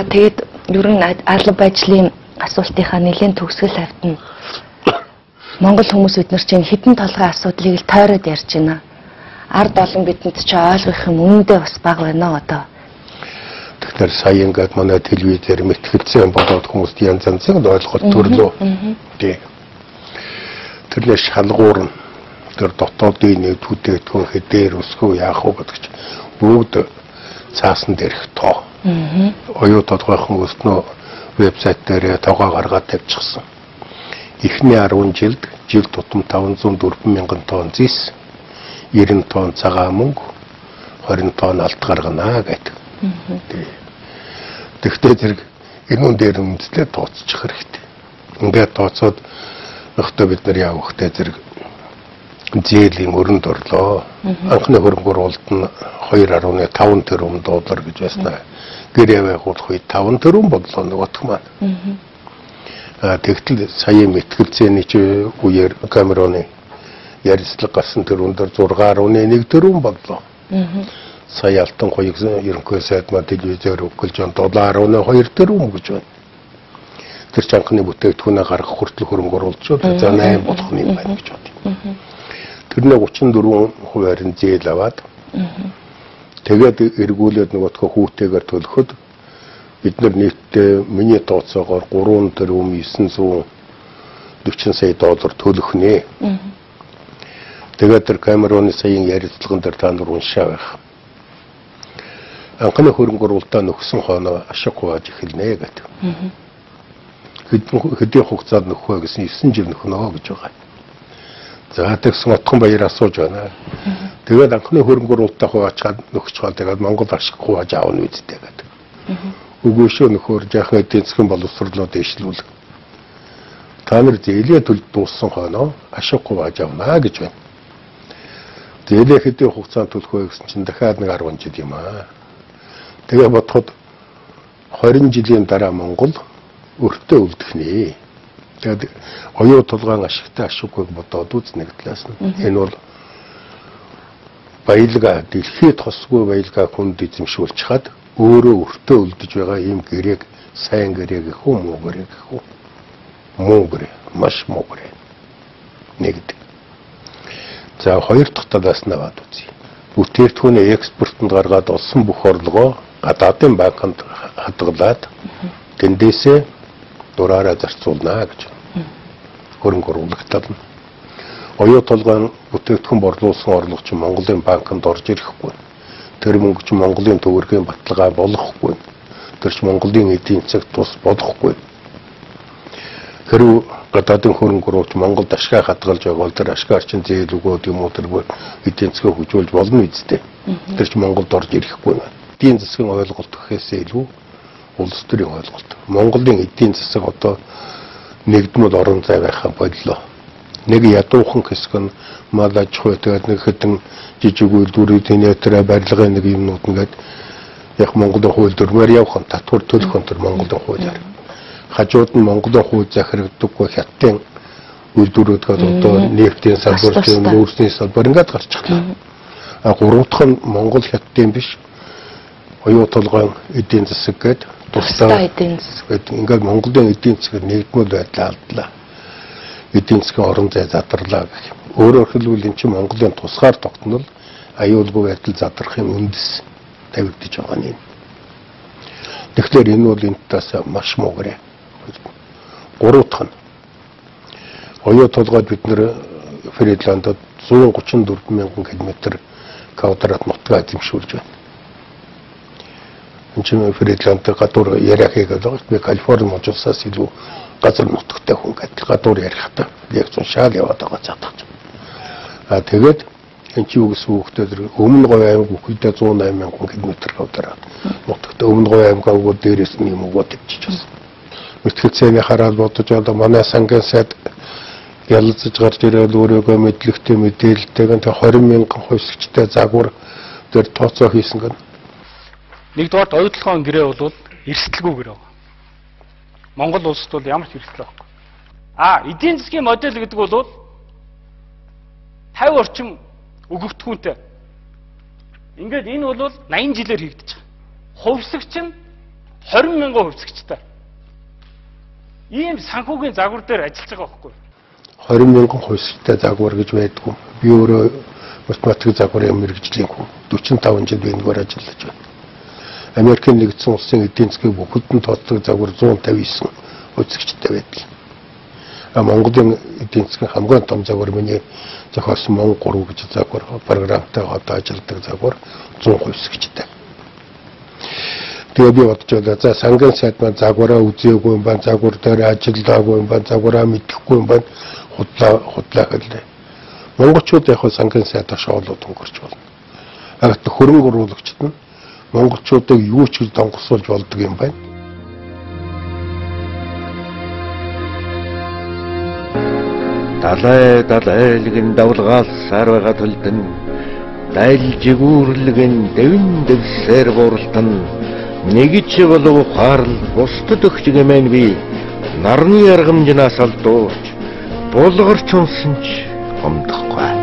За тэгээд ер нь алба байдлын асуултынхаа нэлээд төгсгөл тавьтана. Монгол хүмүүс бид нар чинь хэдэн толгой асуудлыг л тойроод ярьж байна. Ард олон бидэнд ч ойлгох юм үнэндээ бас бага байна одоо. Тэгэхээр сая ингээд манай телевизээр мэтгэлцэн болоод хүмүүст янз янзын ойлголт төрлөө. Тэрлээ шалгуур тэр дотоодын нэгдүүдэтгэн хэдээр өсгөө яах вэ гэдэг чинь бүгд цаасан дээрх тоо. Оюу тодорхойхон өснөө вебсайт дээр тоогоо гаргаад тавьчихсан. Эхний 10 жилд жил тутам 504 мянган тонн зис, 90 тонн цагаан мөнгө, 20 тонн алт гаргана гэдэг. Тэгтээ зэрэг энэ дээр үндэслээ тооцчих хэрэгтэй. Ингээд тооцоод нөхдөд бид нар явахтай зэрэг зээлийн өрөнд орлоо. Анхны хөрөнгө оруулалт нь 2.5 тэрбум доллар гэж байна. Гэр явах үед 5 тэрбум бодлоо нөгөөх маань. Тэгтэл сая мэтгэлцээний үеэр Камеруны ярилцлага гарсан тэр өндөр 6.1 тэрбум бодлоо. Сая алтан хоёрын ерөнхий сайд маань телевизээр өгүүлж байгаа 7.2 тэрбум гэж байна. Тэр чанхны бүтээгдэхүүнээ гаргах хүртэл хөрөнгө оруулалт за 8 болох юм байна гэж байна. Тэрний 34% нь зээл аваад тэгээд эргүүлээд нөгөөхөө хүүтэйгээр төлөхөд бид нар нийтдээ миний тооцоогоор 3 тэрбум 940 сая доллар төлөх нэ. Тэгээд тэр Камеруны саяын ярилцлаган дээр та нар уншаа байх. Анхны хөрөнгө оруулалтаа нөхсөн хоноо ашиг хувааж эхэлнэ гэдэг. Хэдийн хугацаанд нөхөх вэ гэсэн 9 жил нөхнө гэж байгаа. За тэгсэн отхон баяр асууж байна. Тэгээд анхны хөрөнгө оруулалтаа хуваачаад нөхч хаа тэгээд Монгол ашиг хувааж аавна үсттэй гэдэг. Үгүй шүү нөхөр жаахан эдийн засгийн боловсруулалтаа дэвшлүүл. Та нар зээлээ төлд дууссан хоноо ашиг хувааж авна гэж байна. Зээлээ хэдийн хугацаанд төлөх вэ гэсэн чинь дахиад нэг 10 жил юм аа. Тэгээ бодоход 20 жилийн дараа Монгол өртөө үлдэх нэ. Тэгээд оюу толгойн ашигтай ашиггүйг бодоод үзнэ нэг талаас нь. Энэ бол баялгаа дэлхийд тосгүй баялгаа хүнд эзэмшүүлж хаад өөрөө өртөө үлдэж байгаа ийм гэрээг сайн гэрээ гэх үү муу гэрээ гэх үү? Муу гэрээ, маш муу гэрээ. Нэгд. За хоёр дахь талаас нь аваад үзье. Бүтээгдэхүүний экспортод гаргаад олсон бүх орлогоо гадаадын банкнд хадгалаад тэндээсээ дураараа зарцуулнаа гэж. Хөрөнгө оруулагтад нь. Оюу толгойн бүтээгдэхүүн борлуулсан орлого чинь Монголын банкнд орж ирэхгүй. Тэр мөнгө чинь Монголын төгрөгийн баталгаа болохгүй. Тэр чинь Монголын эдийн засагт тус болохгүй. Хэрвээ гадаадын хөрөнгө оруулалт Монголд ашгаа хадгалж байгаа бол тэр ашгаар чинь зээл өгөөд юм уу тэргүй эдийн засгаа хөгжүүлж болно үсттэй. Тэр чинь Монголд орж ирэхгүй. Эдийн засгийн ойлголт гэхээсээ илүү улс төрийн ойлголт. Монголын эдийн засаг одоо нэгдмэл орон зай байхаа боллоо. Нэг ядуухан хэсэг нь мал аж ахуй тэгээд нэг хэдэн жижиг үйлдвэрийн нэтрэ барилгын нэг юмнууд ингээд яг Монголын хууль дүрмээр явах татвар төлөх өнтер Монголын хуулиар. Хажууд нь Монголын хууль захирагддаггүй хятадын үйлдвэрүүд одоо нефтийн салбар, нүүрсний салбар ингээд гарчихлаа. Гурав дахь нь Монгол хятадын биш оюу толгойн эдийн засаг гэдэг тусдаа эдийн засаг ингээд Монголын эдийн засаг нэгдмэл байдлаа алдлаа. Эдийн засгийн орон зай задарлаа гэх юм. Өөрөөр хэлбэл энэ чинь Монголын тусгаар тогтнол аюулгүй байдал задрах юм үндэс тавигдж байгаа юм. Тэгэхээр энэ бол энэс маш муу гэрээ. Гурав дахь нь оюу толгойд бид нэр Финляндд 134 мянган км квадрат нутгаа эзэмшүүлж байна. Энэ чинь Финлянд гадуур яриах гэдэг би Калифорни мужуулсаас илүү газар нутагтай хүн гэдэг гадуур ярихтаа яг шал яваад байгаа цаатах. Тэгээд энэ чи юу гэсэн үгтэй өмнө говь аймаг бүхэлдээ 108 мянган км квадрат нутагтай өмнө говь аймгаа өгөө дээрээс нь юм өгөөд ичиж байна. Мэтгэлцээний хараад бодож одоо манай сангийн сайд ялцж гарч ирээд өөрөөгөө мэдлэгтэй мэдээлэлтэйг 20 мянган хувьсгчтай загвар дээр тооцоо хийсэн гэн. Нэгдүгээр оюутлогын гэрээ бол эрсдэлгүй гэрээ. Монгол улсад бол ямар ч эрсдэл байхгүй. Эдийн засгийн модель гэдэг бол 50 орчим өгөгдөхүүнтэй. Ингээд энэ бол 80 жилээр хийгдэж байгаа. Хувьсгч нь 20,000 хувьцагчтай. Ийм санхүүгийн загвар дээр ажиллаж байгаа байхгүй. 20,000 хувьстай загвар гэж байдгүй. Би өөрөө математик загварын мэргэжлийн хүн 45 жил бэнгээр ажиллаж байна. Америкийн нэгдсэн улсын эдийн засгийн бүхэлдэн тооцдог загвар 159 хувьсагчтай байдаг. Монголын эдийн засгийн хамгийн том загвар миний зохиосон Монгол 3 гэж загвар програмтай одоо ажилладаг загвар 100 хувьсагчтай. Тэгээ би бодож байлаа. За сангийн сайд маань загвараа үзээгүй юм байна, загвар дээр ажиллаагүй юм байна, загвараа мэдэхгүй юм байна. Худлаа хэлээ. Монголчууд яг сангийн сайдаа шоолоод өнгөрч болно. Агт хөрөнгө оруулагчид нь монголчуудыг юу ч гэж донгосуулж болдог юм байна. Далайлгэн давлгаалсаар байгаа төлдөн дайл жигүүрлэгэн дэвэн дэвсээр бууралтан нэгж болов ухаарл бусдад өгч гэмээн би нарны аргамжнаас алдууч булгарч унсан ч гомдохгүй.